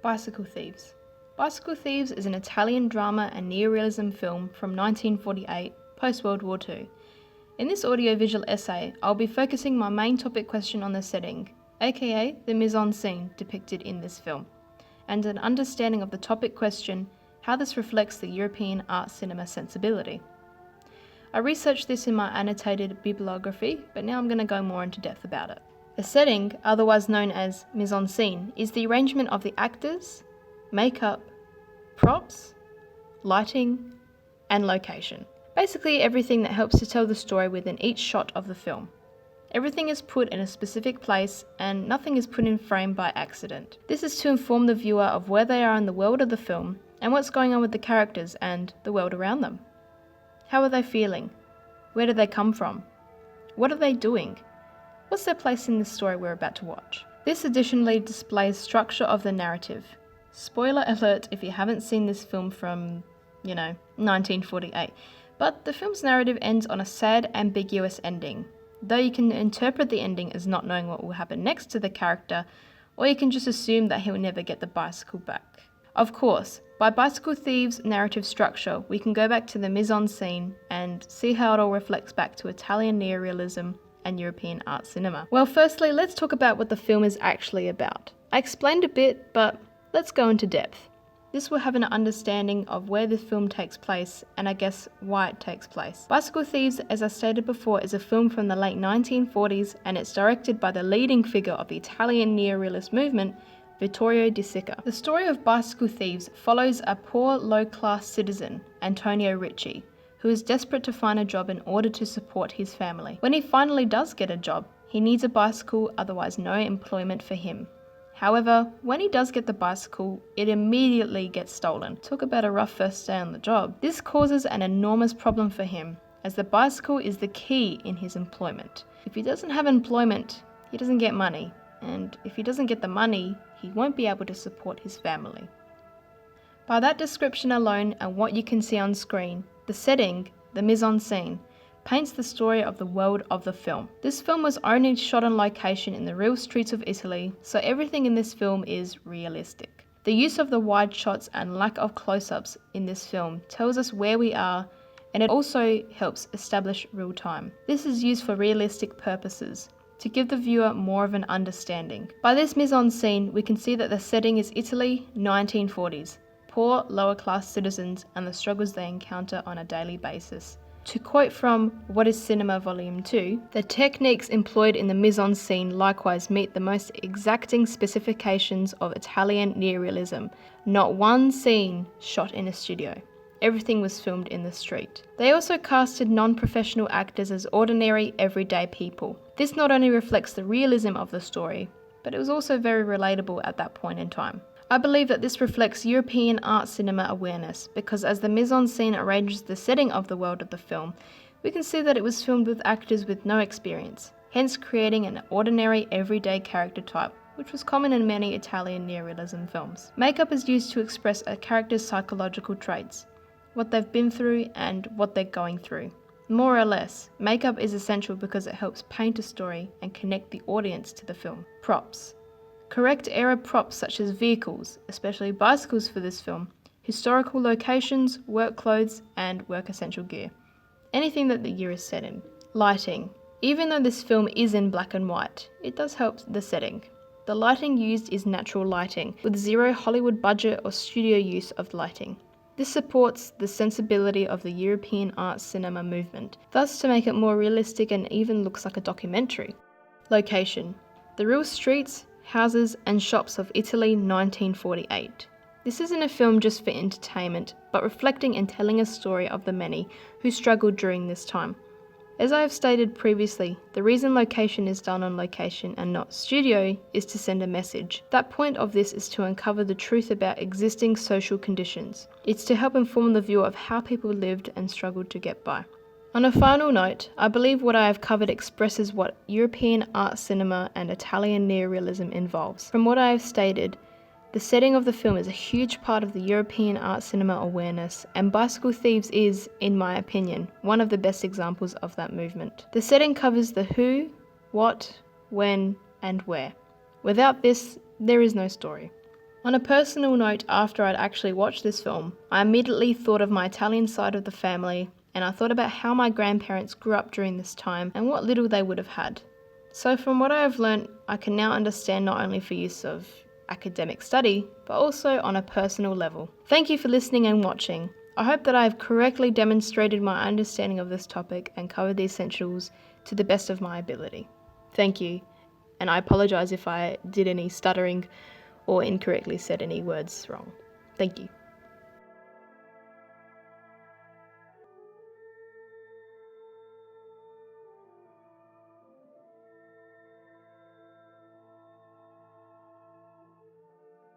Bicycle Thieves. Bicycle Thieves is an Italian drama and Neo-Realism film from 1948, post-World War II. In this audiovisual essay, I'll be focusing my main topic question on the setting, aka the mise-en-scene depicted in this film, and an understanding of the topic question, how this reflects the European art cinema sensibility. I researched this in my annotated bibliography, but now I'm going to go more into depth about it. A setting, otherwise known as mise-en-scene, is the arrangement of the actors, makeup, props, lighting, and location. Basically everything that helps to tell the story within each shot of the film. Everything is put in a specific place and nothing is put in frame by accident. This is to inform the viewer of where they are in the world of the film and what's going on with the characters and the world around them. How are they feeling? Where do they come from? What are they doing? What's their place in the story we're about to watch? This additionally displays structure of the narrative. Spoiler alert if you haven't seen this film from, 1948. But the film's narrative ends on a sad, ambiguous ending. Though you can interpret the ending as not knowing what will happen next to the character, or you can just assume that he'll never get the bicycle back. Of course, by Bicycle Thieves' narrative structure, we can go back to the mise-en-scene and see how it all reflects back to Italian Neo-Realism and European art cinema. Well, firstly, let's talk about what the film is actually about. I explained a bit, but let's go into depth. This will have an understanding of where the film takes place and I guess why it takes place. Bicycle Thieves, as I stated before, is a film from the late 1940s and it's directed by the leading figure of the Italian Neo-Realist movement, Vittorio de Sica. The story of Bicycle Thieves follows a poor, low-class citizen, Antonio Ricci, who is desperate to find a job in order to support his family. When he finally does get a job, he needs a bicycle, otherwise no employment for him. However, when he does get the bicycle, it immediately gets stolen. Talk about a rough first day on the job. This causes an enormous problem for him, as the bicycle is the key in his employment. If he doesn't have employment, he doesn't get money, and if he doesn't get the money, he won't be able to support his family. By that description alone and what you can see on screen, the setting, the mise-en-scene, paints the story of the world of the film. This film was only shot on location in the real streets of Italy, so everything in this film is realistic. The use of the wide shots and lack of close-ups in this film tells us where we are, and it also helps establish real time. This is used for realistic purposes, to give the viewer more of an understanding. By this mise-en-scene, we can see that the setting is Italy, 1940s. Poor, lower-class citizens and the struggles they encounter on a daily basis. To quote from What is Cinema Volume 2, the techniques employed in the mise-en-scene likewise meet the most exacting specifications of Italian Neo-Realism. Not one scene shot in a studio. Everything was filmed in the street. They also casted non-professional actors as ordinary, everyday people. This not only reflects the realism of the story, but it was also very relatable at that point in time. I believe that this reflects European art cinema awareness, because as the mise-en-scene arranges the setting of the world of the film, we can see that it was filmed with actors with no experience, hence creating an ordinary, everyday character type, which was common in many Italian Neo-Realism films. Makeup is used to express a character's psychological traits, what they've been through and what they're going through. More or less, makeup is essential because it helps paint a story and connect the audience to the film. Props. Correct era props such as vehicles, especially bicycles for this film, historical locations, work clothes, and work essential gear. Anything that the year is set in. Lighting. Even though this film is in black and white, it does help the setting. The lighting used is natural lighting, with zero Hollywood budget or studio use of lighting. This supports the sensibility of the European art cinema movement, thus to make it more realistic and even looks like a documentary. Location. The real streets, houses and shops of Italy 1948. This isn't a film just for entertainment, but reflecting and telling a story of the many who struggled during this time. As I have stated previously, the reason location is done on location and not studio is to send a message. That point of this is to uncover the truth about existing social conditions. It's to help inform the viewer of how people lived and struggled to get by. On a final note, I believe what I have covered expresses what European art cinema and Italian Neo-Realism involves. From what I have stated, the setting of the film is a huge part of the European art cinema awareness, and Bicycle Thieves is, in my opinion, one of the best examples of that movement. The setting covers the who, what, when, and where. Without this, there is no story. On a personal note, after I'd actually watched this film, I immediately thought of my Italian side of the family, and I thought about how my grandparents grew up during this time and what little they would have had. So from what I have learnt, I can now understand not only for use of academic study, but also on a personal level. Thank you for listening and watching. I hope that I have correctly demonstrated my understanding of this topic and covered the essentials to the best of my ability. Thank you, and I apologise if I did any stuttering or incorrectly said any words wrong. Thank you.